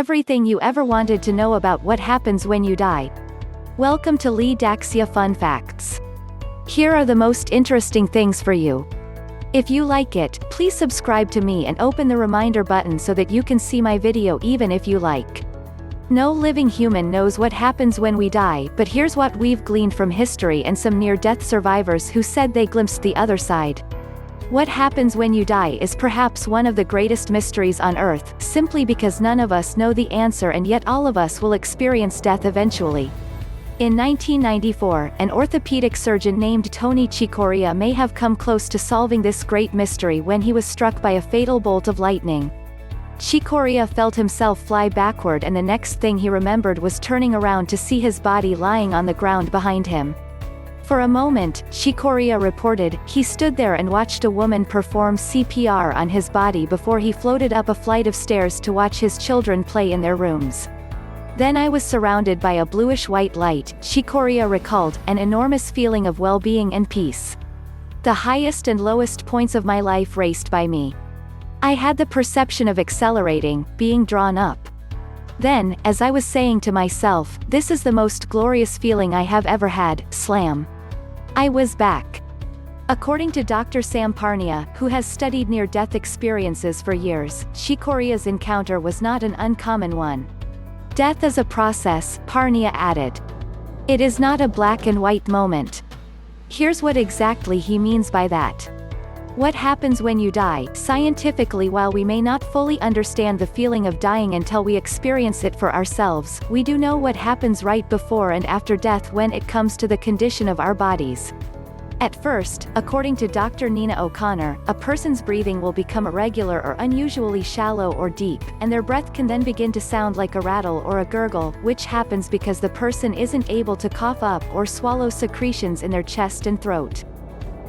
everything you ever wanted to know about what happens when you die. Welcome to Lee Daxia Fun Facts. Here are the most interesting things for you. If you like it, please subscribe to me and open the reminder button so that you can see my video even if you like. No living human knows what happens when we die, but here's what we've gleaned from history and some near-death survivors who said they glimpsed the other side. What happens when you die is perhaps one of the greatest mysteries on Earth, simply because none of us know the answer and yet all of us will experience death eventually. In 1994, an orthopedic surgeon named Tony Chicoria may have come close to solving this great mystery when he was struck by a fatal bolt of lightning. Chicoria felt himself fly backward, and the next thing he remembered was turning around to see his body lying on the ground behind him. For a moment, Chicoria reported, he stood there and watched a woman perform CPR on his body before he floated up a flight of stairs to watch his children play in their rooms. Then I was surrounded by a bluish-white light, Chicoria recalled, an enormous feeling of well-being and peace. The highest and lowest points of my life raced by me. I had the perception of accelerating, being drawn up. Then, as I was saying to myself, this is the most glorious feeling I have ever had, slam. I was back. According to Dr. Sam Parnia, who has studied near-death experiences for years, Chicoria's encounter was not an uncommon one. Death is a process, Parnia added. It is not a black and white moment. Here's what exactly he means by that. What happens when you die? Scientifically, while we may not fully understand the feeling of dying until we experience it for ourselves, we do know what happens right before and after death when it comes to the condition of our bodies. At first, according to Dr. Nina O'Connor, a person's breathing will become irregular or unusually shallow or deep, and their breath can then begin to sound like a rattle or a gurgle, which happens because the person isn't able to cough up or swallow secretions in their chest and throat.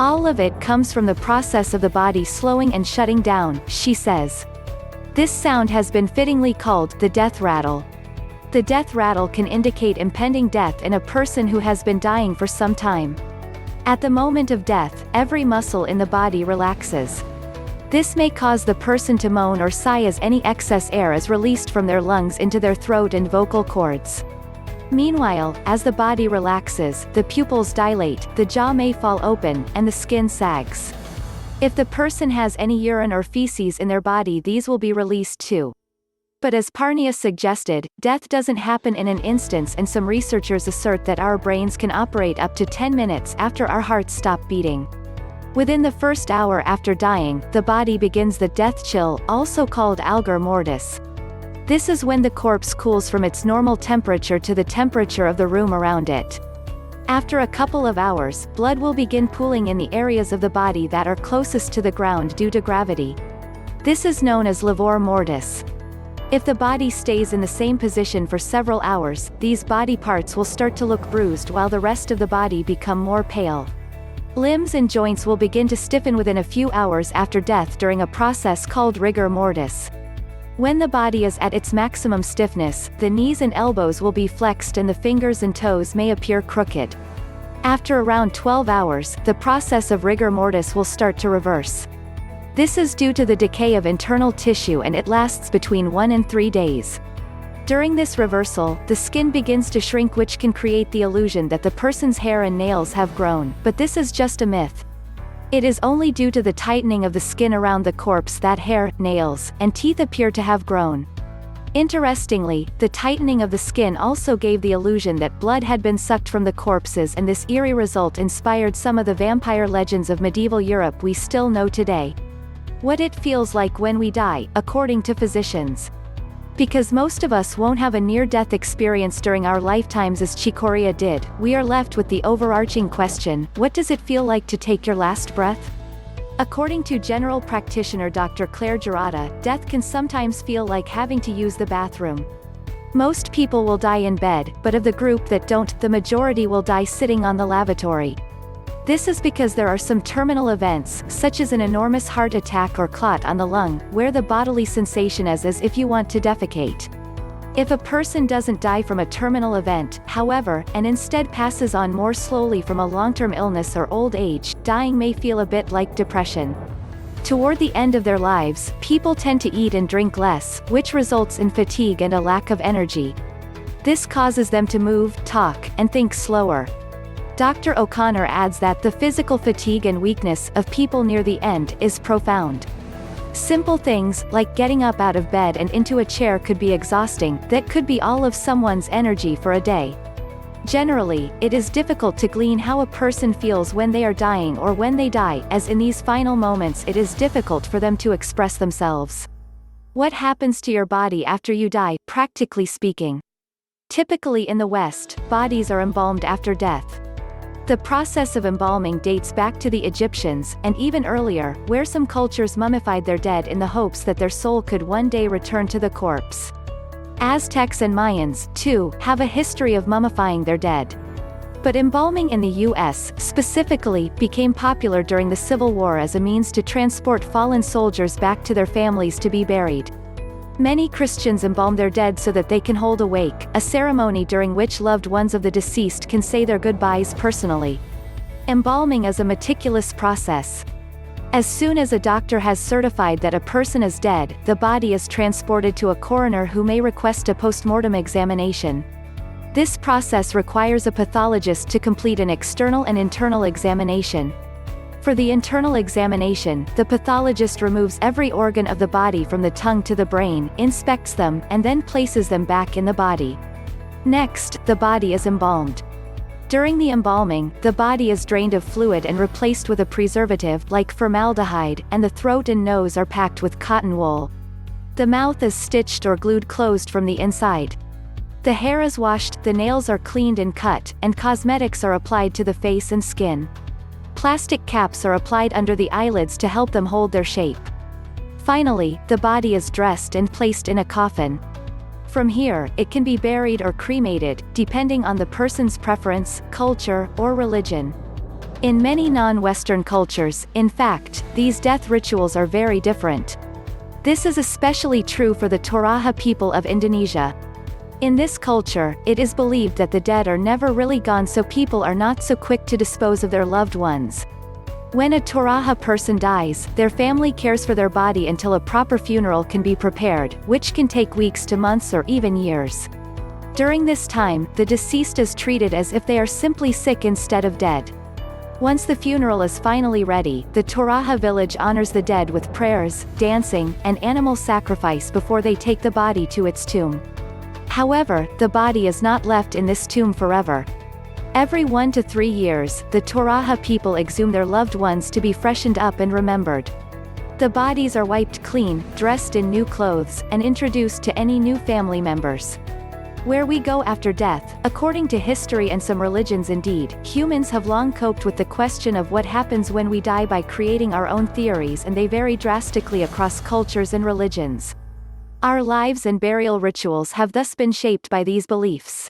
All of it comes from the process of the body slowing and shutting down, she says. This sound has been fittingly called the death rattle. The death rattle can indicate impending death in a person who has been dying for some time. At the moment of death, every muscle in the body relaxes. This may cause the person to moan or sigh as any excess air is released from their lungs into their throat and vocal cords. Meanwhile, as the body relaxes, the pupils dilate, the jaw may fall open, and the skin sags. If the person has any urine or feces in their body, these will be released too. But as Parnia suggested, death doesn't happen in an instant, and some researchers assert that our brains can operate up to 10 minutes after our hearts stop beating. Within the first hour after dying, the body begins the death chill, also called algor mortis. This is when the corpse cools from its normal temperature to the temperature of the room around it. After a couple of hours, blood will begin pooling in the areas of the body that are closest to the ground due to gravity. This is known as livor mortis. If the body stays in the same position for several hours, these body parts will start to look bruised while the rest of the body become more pale. Limbs and joints will begin to stiffen within a few hours after death during a process called rigor mortis. When the body is at its maximum stiffness, the knees and elbows will be flexed and the fingers and toes may appear crooked. After around 12 hours, the process of rigor mortis will start to reverse. This is due to the decay of internal tissue, and it lasts between 1 and 3 days. During this reversal, the skin begins to shrink, which can create the illusion that the person's hair and nails have grown, but this is just a myth. It is only due to the tightening of the skin around the corpse that hair, nails, and teeth appear to have grown. Interestingly, the tightening of the skin also gave the illusion that blood had been sucked from the corpses, and this eerie result inspired some of the vampire legends of medieval Europe we still know today. What it feels like when we die, according to physicians. Because most of us won't have a near-death experience during our lifetimes as Chicoria did, we are left with the overarching question, what does it feel like to take your last breath? According to general practitioner Dr. Claire Gerada, death can sometimes feel like having to use the bathroom. Most people will die in bed, but of the group that don't, the majority will die sitting on the lavatory. This is because there are some terminal events, such as an enormous heart attack or clot on the lung, where the bodily sensation is as if you want to defecate. If a person doesn't die from a terminal event, however, and instead passes on more slowly from a long-term illness or old age, dying may feel a bit like depression. Toward the end of their lives, people tend to eat and drink less, which results in fatigue and a lack of energy. This causes them to move, talk, and think slower. Dr. O'Connor adds that the physical fatigue and weakness of people near the end is profound. Simple things, like getting up out of bed and into a chair could be exhausting, that could be all of someone's energy for a day. Generally, it is difficult to glean how a person feels when they are dying or when they die, as in these final moments it is difficult for them to express themselves. What happens to your body after you die, practically speaking? Typically in the West, bodies are embalmed after death. The process of embalming dates back to the Egyptians, and even earlier, where some cultures mummified their dead in the hopes that their soul could one day return to the corpse. Aztecs and Mayans, too, have a history of mummifying their dead. But embalming in the U.S., specifically, became popular during the Civil War as a means to transport fallen soldiers back to their families to be buried. Many Christians embalm their dead so that they can hold a wake, a ceremony during which loved ones of the deceased can say their goodbyes personally. Embalming is a meticulous process. As soon as a doctor has certified that a person is dead, the body is transported to a coroner who may request a postmortem examination. This process requires a pathologist to complete an external and internal examination. For the internal examination, the pathologist removes every organ of the body from the tongue to the brain, inspects them, and then places them back in the body. Next, the body is embalmed. During the embalming, the body is drained of fluid and replaced with a preservative, like formaldehyde, and the throat and nose are packed with cotton wool. The mouth is stitched or glued closed from the inside. The hair is washed, the nails are cleaned and cut, and cosmetics are applied to the face and skin. Plastic caps are applied under the eyelids to help them hold their shape. Finally, the body is dressed and placed in a coffin. From here, it can be buried or cremated, depending on the person's preference, culture, or religion. In many non-Western cultures, in fact, these death rituals are very different. This is especially true for the Toraja people of Indonesia. In this culture, it is believed that the dead are never really gone, so people are not so quick to dispose of their loved ones. When a Toraja person dies, their family cares for their body until a proper funeral can be prepared, which can take weeks to months or even years. During this time, the deceased is treated as if they are simply sick instead of dead. Once the funeral is finally ready, the Toraja village honors the dead with prayers, dancing, and animal sacrifice before they take the body to its tomb. However, the body is not left in this tomb forever. Every 1 to 3 years, the Toraja people exhume their loved ones to be freshened up and remembered. The bodies are wiped clean, dressed in new clothes, and introduced to any new family members. Where we go after death, according to history and some religions indeed, humans have long coped with the question of what happens when we die by creating our own theories, and they vary drastically across cultures and religions. Our lives and burial rituals have thus been shaped by these beliefs.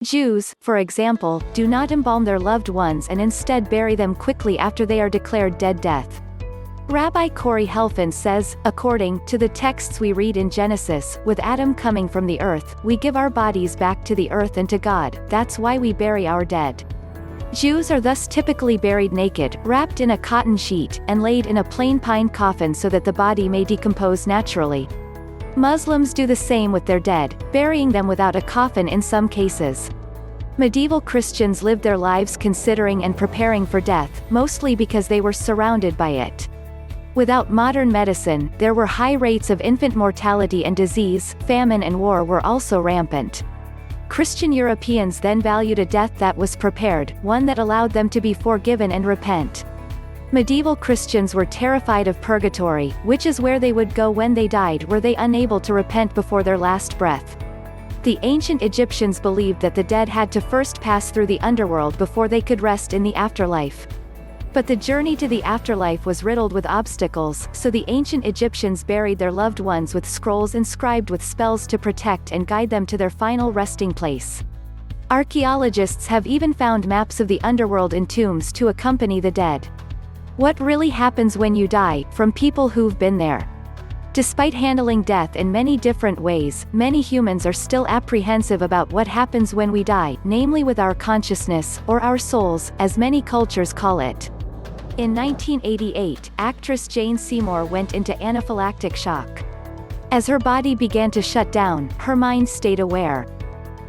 Jews, for example, do not embalm their loved ones and instead bury them quickly after they are declared dead. Rabbi Corey Helfand says, according to the texts we read in Genesis, with Adam coming from the earth, we give our bodies back to the earth and to God, that's why we bury our dead. Jews are thus typically buried naked, wrapped in a cotton sheet, and laid in a plain pine coffin so that the body may decompose naturally. Muslims do the same with their dead, burying them without a coffin in some cases. Medieval Christians lived their lives considering and preparing for death, mostly because they were surrounded by it. Without modern medicine, there were high rates of infant mortality, and disease, famine and war were also rampant. Christian Europeans then valued a death that was prepared, one that allowed them to be forgiven and repent. Medieval Christians were terrified of purgatory, which is where they would go when they died were they unable to repent before their last breath. The ancient Egyptians believed that the dead had to first pass through the underworld before they could rest in the afterlife. But the journey to the afterlife was riddled with obstacles, so the ancient Egyptians buried their loved ones with scrolls inscribed with spells to protect and guide them to their final resting place. Archaeologists have even found maps of the underworld in tombs to accompany the dead. What really happens when you die, from people who've been there? Despite handling death in many different ways, many humans are still apprehensive about what happens when we die, namely with our consciousness, or our souls, as many cultures call it. In 1988, actress Jane Seymour went into anaphylactic shock. As her body began to shut down, her mind stayed aware.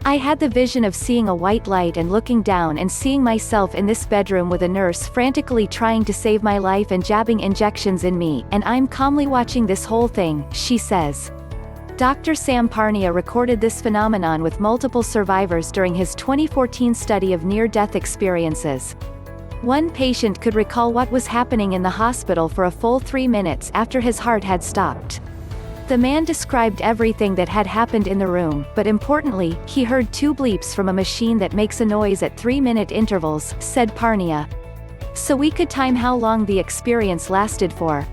I had the vision of seeing a white light and looking down and seeing myself in this bedroom with a nurse frantically trying to save my life and jabbing injections in me, and I'm calmly watching this whole thing, she says. Dr. Sam Parnia recorded this phenomenon with multiple survivors during his 2014 study of near-death experiences. One patient could recall what was happening in the hospital for a full 3 minutes after his heart had stopped. The man described everything that had happened in the room, but importantly, he heard 2 bleeps from a machine that makes a noise at 3-minute intervals, said Parnia. So we could time how long the experience lasted for.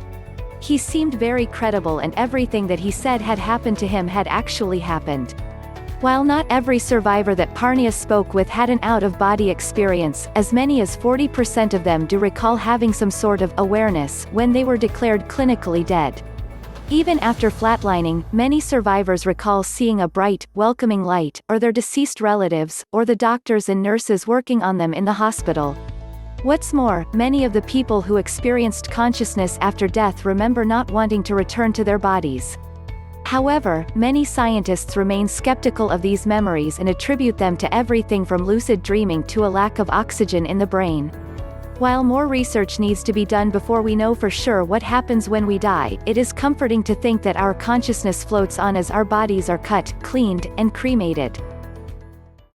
He seemed very credible and everything that he said had happened to him had actually happened. While not every survivor that Parnia spoke with had an out-of-body experience, as many as 40% of them do recall having some sort of awareness when they were declared clinically dead. Even after flatlining, many survivors recall seeing a bright, welcoming light, or their deceased relatives, or the doctors and nurses working on them in the hospital. What's more, many of the people who experienced consciousness after death remember not wanting to return to their bodies. However, many scientists remain skeptical of these memories and attribute them to everything from lucid dreaming to a lack of oxygen in the brain. While more research needs to be done before we know for sure what happens when we die, it is comforting to think that our consciousness floats on as our bodies are cut, cleaned, and cremated.